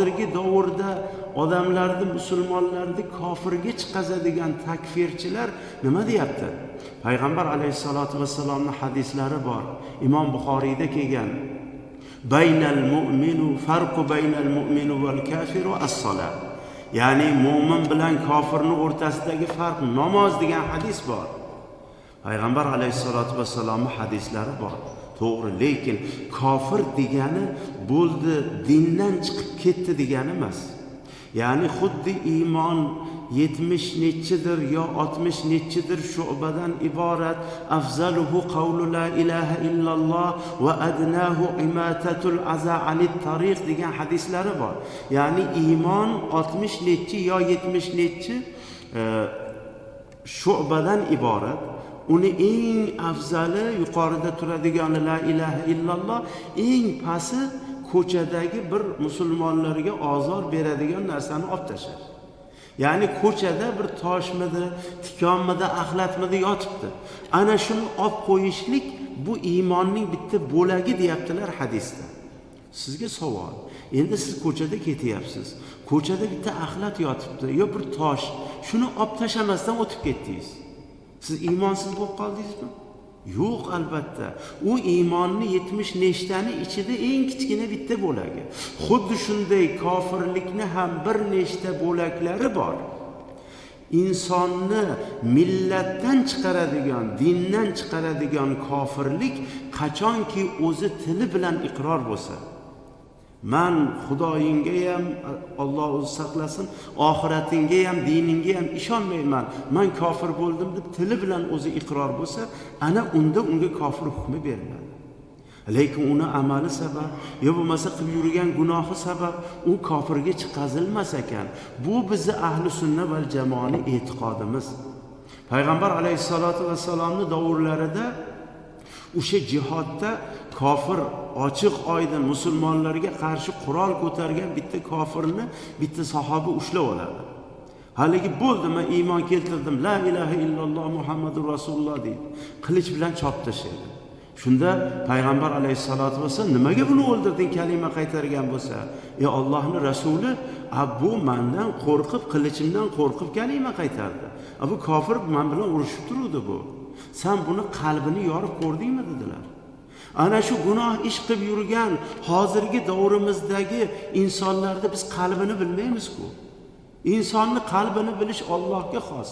hozirgi davrda odamlarni, musulmonlarni kofirga chiqazadigan takfirchilar nima deyapti? Payg'ambar alayhisolatu vassalomning hadislari bor. Imom Buxoriyda kelgan. Baynal mu'minu farqu baynal mu'minu val kafiru as-salat. Ya'ni mu'min bilan kofirning o'rtasidagi farq namoz degan hadis bor. Payg'ambar alayhisolatu vassalomning hadislari bor. To'g'ri, lekin kofir degani bo'ldi, dindan chiqib ketdi degani emas. Ya'ni xuddi iymon 70 nechidir yo 60 nechidir shu'badan iborat. Afzaluhu qawlu la ilaha illalloh va adnahu imatatul aza anit tariq degan hadislari bor. Ya'ni iymon 60 nechi yo 70 nechi shu'badan iborat. Uni eng afzali yuqorida turadigan la ilaha illalloh, eng pasti ko'chadagi bir musulmonlarga ozor beradigan narsani olib tashlash. Ya'ni ko'chada bir toshmidi, tikonmidi, axlatmidi yotibdi. Ana shuni olib qo'yishlik bu iymonning bitta bo'lagi deyaptilar hadisda. Sizga savol. Endi siz ko'chada ketyapsiz. Ko'chada bitta axlat yotibdi yo bir tosh. Shuni olib tashlamasdan o'tib ketdingiz. Siz iymonsiz bo'lib qoldingizmi? Yo'q, albatta. U iymonni 70 nechtani ichida eng kichkina bitta bo'lagi. Xuddi shunday kofirlikni ham bir nechta bo'laklari bor. Insonni millatdan chiqaradigan, dindan chiqaradigan kofirlik qachonki o'zi tili bilan iqror bo'lsa, man Xudoyingga ham, Alloh o'zi saqlasin, oxiratingga ham, diningga ham ishonmayman, man kofir bo'ldim deb tili bilan o'zi iqror bo'lsa, ana unda unga kofir hukmi beriladi. Lekin uni amali sabab, yo bo'lmasa qilib yurgan gunohi sabab u kofirga chiqazilmas ekan. Bu bizni ahli sunna val jamoaning e'tiqodimiz. Payg'ambar alayhisolatu vassalomning davrlarida o'sha jihodda kofir ochiq oydin musulmonlarga qarshi qurol ko'targan bitta kofirni bitta sahoba ushlab oladi. Haligi bo'ldi, men iymon keltirdim, la ilaha illalloh Muhammadur rasululloh deydi. Qilich bilan chopib tashlaydi. Shunda payg'ambar alayhisolatu vasallam nimaga buni o'ldirding kalima qaytargan bo'lsa? Ey Allohning rasuli, bu mendan qo'rqib, qilichimdan qo'rqib kalima qaytardi. Bu kofir men bilan urushib turuvdi bu. Sen buni qalbini yorib ko'rdingmi dedilar. Ana shu gunoh ish qilib yurgan hozirgi davrimizdagi insonlarda biz qalbini bilmaymiz-ku. Insonni qalbini bilish Allohga xos.